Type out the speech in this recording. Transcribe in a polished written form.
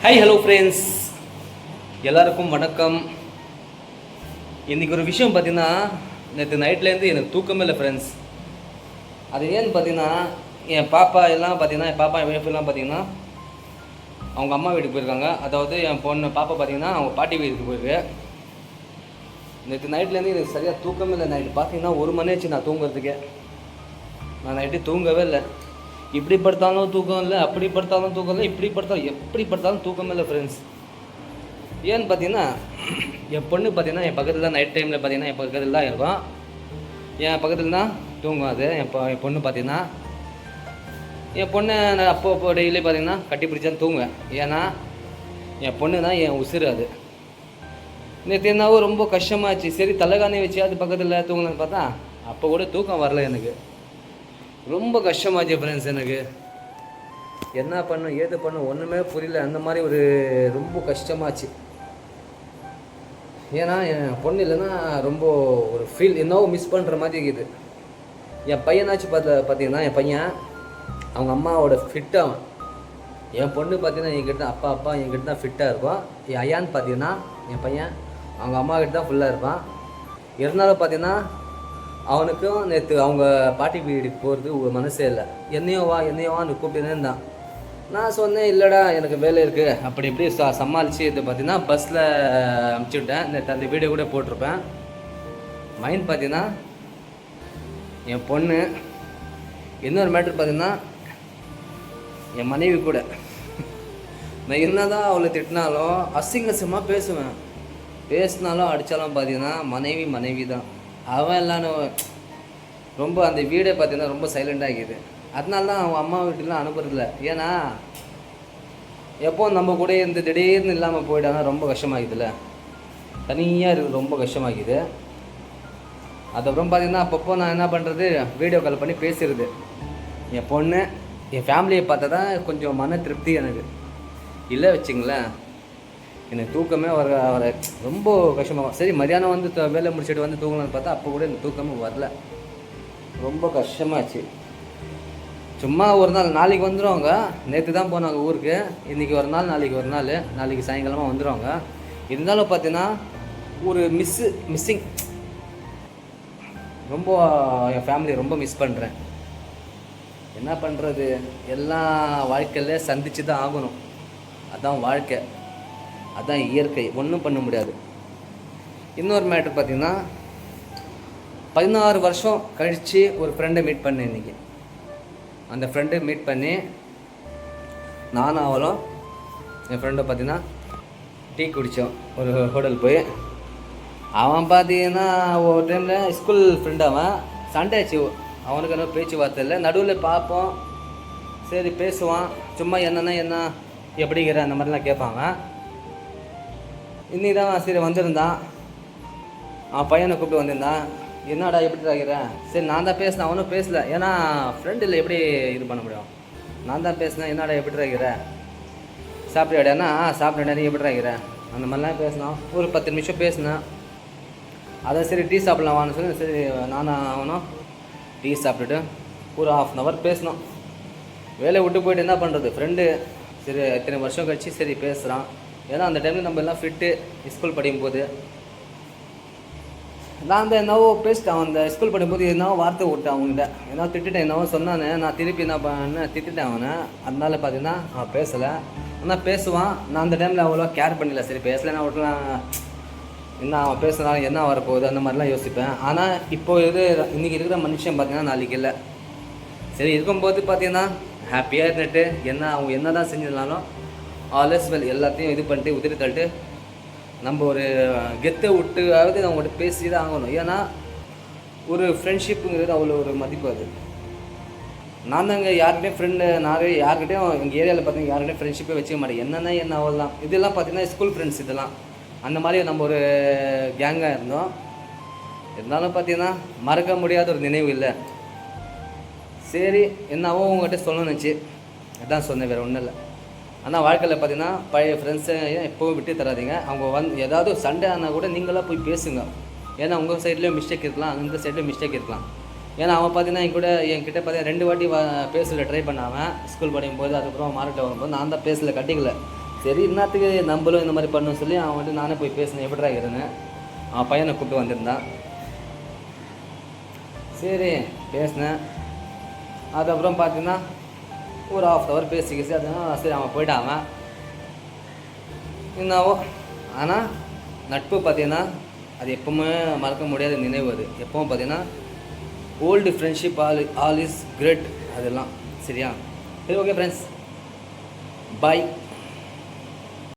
Hi hello friends, எல்லாருக்கும் வணக்கம். இன்றைக்கி ஒரு விஷயம் பார்த்தீங்கன்னா, நேற்று நைட்லேருந்து எனக்கு தூக்கமே இல்லை ஃப்ரெண்ட்ஸ். அது ஏன்னு பார்த்தீங்கன்னா, என் பாப்பா எல்லாம் பார்த்தீங்கன்னா, என் பாப்பா என் ஒய்ஃப் எல்லாம் பார்த்தீங்கன்னா அவங்க அம்மா வீட்டுக்கு போயிருக்காங்க. அதாவது என் பொண்ணு பாப்பா பார்த்தீங்கன்னா அவங்க பாட்டி வீட்டுக்கு போயிருக்கு. நேற்று நைட்லேருந்து எனக்கு சரியாக தூக்கமே இல்லை. நைட்டு பார்த்தீங்கன்னா 1 மணி ஆச்சு நான் தூங்குறதுக்கே. நான் நைட்டு தூங்கவே இல்லை. இப்படி படுத்தாலும் தூக்கம் இல்லை, அப்படி படுத்தாலும் தூக்கம் இல்லை, இப்படி படுத்தாலும் எப்படி படுத்தாலும் தூக்கமே இல்லை ஃப்ரெண்ட்ஸ். ஏன்னு பார்த்தீங்கன்னா, என் பொண்ணு பார்த்தீங்கன்னா என் பக்கத்தில் தான் நைட் டைமில் பார்த்தீங்கன்னா என் பக்கத்தில் தான் இருக்கும். என் பக்கத்தில் தான் தூங்கும் அது. என் பொண்ணு பார்த்தீங்கன்னா என் பொண்ணை நான் அப்போ டெய்லி பார்த்தீங்கன்னா கட்டி பிடிச்சான்னு தூங்குவேன். ஏன்னா என் பொண்ணு தான் என் உசுறு. அது நேற்று என்னாவோ ரொம்ப கஷ்டமாச்சு. சரி தலைகாணி வச்சு அது பக்கத்தில் தூங்கலான்னு பார்த்தா அப்போ கூட தூக்கம் வரல. எனக்கு ரொம்ப கஷ்டமாச்சு ஃப்ரெண்ட்ஸ். எனக்கு என்ன பண்ணும் ஏது பண்ணும் ஒன்றுமே புரியல. அந்த மாதிரி ஒரு ரொம்ப கஷ்டமாச்சு. ஏன்னா என் பொண்ணு இல்லைன்னா ரொம்ப ஒரு ஃபீல் என்னவோ மிஸ் பண்ணுற மாதிரி இருக்குது. என் பையனாச்சும் பார்த்தீங்கன்னா என் பையன் அவங்க அம்மாவோட ஃபிட் அவன். என் பொண்ணு பார்த்தீங்கன்னா என்கிட்ட அப்பா என்கிட்ட தான் ஃபிட்டாக இருக்கும். என் ஐயான்னு பார்த்தீங்கன்னா என் பையன் அவங்க அம்மா கிட்ட தான் ஃபுல்லாக இருப்பான். இருந்தாலும் பார்த்தீங்கன்னா அவனுக்கும் நேற்று அவங்க பாட்டி வீட்டுக்கு போகிறது ஒரு மனசே இல்லை. என்னையும் வான்னு கூப்பிட்டுனே இருந்தான். நான் சொன்னேன் இல்லைடா எனக்கு வேலை இருக்குது அப்படி இப்படி சமாளித்து இது பார்த்தீங்கன்னா பஸ்ஸில் அனுப்பிச்சுவிட்டேன். நேற்று அந்த வீடியோ கூட போட்டிருப்பேன். மைண்ட் பார்த்தீங்கன்னா என் பொண்ணு. இன்னொரு மேட்ரு பார்த்தீங்கன்னா என் மனைவி கூட நான் என்ன தான் அவளை திட்டினாலும் அசிங்கசமாக பேசினாலும் அடித்தாலும் பார்த்தீங்கன்னா மனைவி தான். அவன் எல்லாம் ரொம்ப அந்த வீடை பார்த்தீங்கன்னா ரொம்ப சைலண்டாக இருக்குது. அதனால தான் அவன் அம்மா வீட்டுலாம் அனுப்புறதில்ல. ஏன்னா எப்போ நம்ம கூட இருந்து திடீர்னு இல்லாமல் போயிட்டாங்கன்னா ரொம்ப கஷ்டமாகுதுல்ல. தனியாக இருக்குது, ரொம்ப கஷ்டமாகுது. அதுக்கப்புறம் பார்த்தீங்கன்னா அப்பப்போ நான் என்ன பண்ணுறது, வீடியோ கால் பண்ணி பேசுகிறது. என் பொண்ணு என் ஃபேமிலியை பார்த்தா தான் கொஞ்சம் மன திருப்தி எனக்கு. இல்லை வச்சுங்களேன் எனக்கு தூக்கமே வர ரொம்ப கஷ்டமாகும். சரி மதியானம் வந்து வேலை முடிச்சுட்டு வந்து தூங்கலான்னு பார்த்தா அப்போ கூட எனக்கு தூக்கமே வரல. ரொம்ப கஷ்டமாச்சு. சும்மா ஒரு நாள் நாளைக்கு வந்துடுவாங்க. நேற்று தான் போனாங்க ஊருக்கு. இன்றைக்கி ஒரு நாள் நாளைக்கு சாயங்காலமாக வந்துடுவாங்க. இருந்தாலும் பார்த்தீங்கன்னா ஒரு மிஸ்ஸிங் ரொம்ப என் ஃபேமிலியை ரொம்ப மிஸ் பண்ணுறேன். என்ன பண்ணுறது, எல்லாம் வாழ்க்கையில் சந்தித்து தான் ஆகணும். அதுதான் வாழ்க்கை, அதுதான் இயற்கை, ஒன்றும் பண்ண முடியாது. இன்னொரு மேட்ரு பார்த்திங்கன்னா 16 வருஷம் கழித்து ஒரு ஃப்ரெண்டை மீட் பண்ணேன் இன்றைக்கி. அந்த ஃப்ரெண்டை மீட் பண்ணி நானும் அவளும் என் ஃப்ரெண்டை பார்த்திங்கன்னா டீ குடித்தோம் ஒரு ஹோட்டல் போய். அவன் பார்த்தீங்கன்னா ஒரு டைமில் ஸ்கூல் ஃப்ரெண்டு. அவன் சண்டே ஆச்சு. அவனுக்கு என்ன பேச்சுவார்த்தை இல்லை. நடுவில் பார்ப்போம், சரி பேசுவான். சும்மா என்ன எப்படிங்கிற அந்த மாதிரிலாம் கேட்பாங்க. இன்னி தான் சரி வந்திருந்தான். அவன் பையனை கூப்பிட்டு வந்திருந்தான். என்னடா எப்படி ஆகிறேன்? சரி நான் தான் பேசினேன், அவனும் பேசலை. ஏன்னா ஃப்ரெண்டு இல்லை, எப்படி இது பண்ண முடியும். நான் தான் பேசினேன், என்னடா எப்படி ஆகிற, சாப்பிட்றாடா? சாப்பிட்றா, நீ எப்படி ஆகிற, அந்த மாதிரிலாம் பேசினான். ஒரு 10 நிமிஷம் பேசினேன். அதான் சரி டீ சாப்பிட்லாமான்னு சொல்லி சரி நானும் அவனும் டீ சாப்பிட்டுட்டு ஒரு 1/2 hour பேசினோம். வேலையை விட்டு போயிட்டு என்ன பண்ணுறது, ஃப்ரெண்டு சரி இத்தனை வருஷம் கழிச்சு சரி பேசுகிறான். ஏன்னா அந்த டைமில் நம்ம எல்லாம் ஃபிட்டு ஸ்கூல் படிக்கும்போது நான் அந்த என்னவோ பேசிட்டேன். அந்த ஸ்கூல் படிக்கும்போது என்னவோ வார்த்தை விட்டேன் அவங்ககிட்ட, என்னவோ திட்டுட்டேன். என்னவோ சொன்னானே, நான் திருப்பி என்ன பண்ணேன், திட்டுட்டேன் அவனை. அதனால பார்த்தீங்கன்னா அவன் பேசலை. ஆனால் பேசுவான். நான் அந்த டைமில் அவ்வளோ கேர் பண்ணல. சரி பேசலைன்னா விட்டுலாம், என்ன அவன் பேசுனாலும் என்ன வரப்போகுது அந்த மாதிரிலாம் யோசிப்பேன். ஆனால் இப்போ இன்றைக்கி இருக்கிற மனுஷன் பார்த்தீங்கன்னா நாளைக்கு இல்லை. சரி இருக்கும்போது பார்த்தீங்கன்னா ஹாப்பியாக இருந்துட்டு அவங்க என்ன தான் செஞ்சிருந்தாலும் ஆல்வேஸ் வெல் எல்லாத்தையும் இது பண்ணிட்டு உதிரி தள்ளிட்டு நம்ம ஒரு கெத்தை விட்டுயாவது அவங்கள்ட்ட பேசி தான் ஆகணும். ஏன்னா ஒரு ஃப்ரெண்ட்ஷிப்புங்கிறது அவ்வளோ ஒரு மதிப்பு. அது நான் தாங்க யார்கிட்டையும் ஃப்ரெண்டு யார்கிட்டையும் எங்கள் ஏரியாவில் பார்த்தீங்கன்னா யார்கிட்டையும் ஃப்ரெண்ட்ஷிப்பே வச்சுக்க மாட்டேன். என்ன அவ்வளோதான். இதெல்லாம் பார்த்தீங்கன்னா ஸ்கூல் ஃப்ரெண்ட்ஸ். இதெல்லாம் அந்த மாதிரி நம்ம ஒரு கேங்காக இருந்தோம். இருந்தாலும் பார்த்தீங்கன்னா மறக்க முடியாத ஒரு நினைவு இல்லை. சரி என்னவோ உங்கள்கிட்ட சொல்லணுச்சு, அதான் சொன்னேன், வேறு ஒன்றும் இல்லை. ஆனால் வாழ்க்கையில் பார்த்தீங்கன்னா பழைய ஃப்ரெண்ட்ஸை எப்போவும் விட்டு தராதிங்க. அவங்க ஏதாவது சண்டே ஆனால் கூட நீங்களாக போய் பேசுங்க. ஏன்னா உங்கள் சைட்லேயும் மிஸ்டேக் இருக்கலாம், அந்த சைட்லேயும் மிஸ்டேக் இருக்கலாம். ஏன்னா அவன் பார்த்தீங்கன்னா என்கிட்ட பார்த்தீங்கன்னா 2 வாட்டி பேசல ட்ரை பண்ணாமல் ஸ்கூல் படிக்கும்போது. அதுக்கப்புறம் மார்க்கெட்டில் வரும்போது நான் தான் பேசல, கட்டிக்கல. சரி இன்னத்துக்கு நம்மளும் இந்த மாதிரி பண்ணணும்னு சொல்லி அவன் வந்து நானே போய் பேசினேன், எப்படிடா இருந்தேன். அவன் பையனை கூப்பிட்டு வந்திருந்தான். சரி பேசினேன். அதுக்கப்புறம் பார்த்தீங்கன்னா ஒரு ½ ஹவர் பேசிக்கிச்சு. அதுதான் சரி அவன் போயிட்டான். என்னவோ ஆனால் நட்பு பார்த்தீங்கன்னா அது எப்பவுமே மறக்க முடியாத நினைவு. அது எப்பவும் பார்த்தீங்கன்னா old friendship all is great அதெல்லாம். சரியா? சரி, ஓகே ஃப்ரெண்ட்ஸ், பாய்.